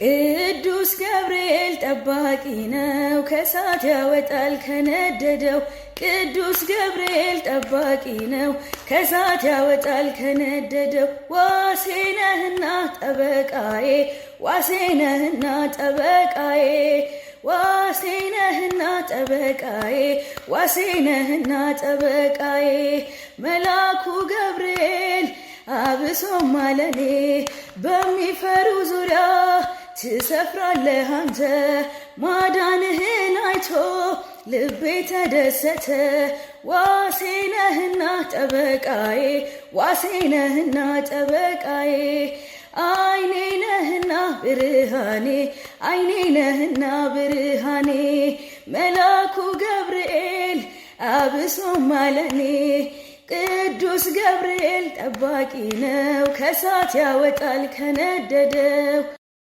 ቅዱስ ገብርኤል ጠባቂ ነው ከእሳት ያወጣል ከነደደው። ቅዱስ ገብርኤል ጠባቂ ነው ከእሳት ያወጣል ከነደደው። ዋሴ ነህና ጠበቃዬ ዋሴ ነህና ጠበቃዬ ዋሴ ነህና ጠበቃዬ ዋሴ ነህና ጠበቃዬ። መልአኩ ገብርኤል አብሶም አለኔ በሚፈሩ ዙሪያ ትሰፍራለህ አንተ። ማዳንህን አይቶ ልቤ ተደሰተ። ዋሴ ነህና ጠበቃዬ ዋሴ ነህና ጠበቃዬ። አይኔ ነህና ብርሃኔ አይኔ ነህና ብርሃኔ። መልአኩ ገብርኤል አብሶም አለኔ ቅዱስ ገብርኤል ጠባቂ ነው ከእሳት ያወጣል ከነደደው።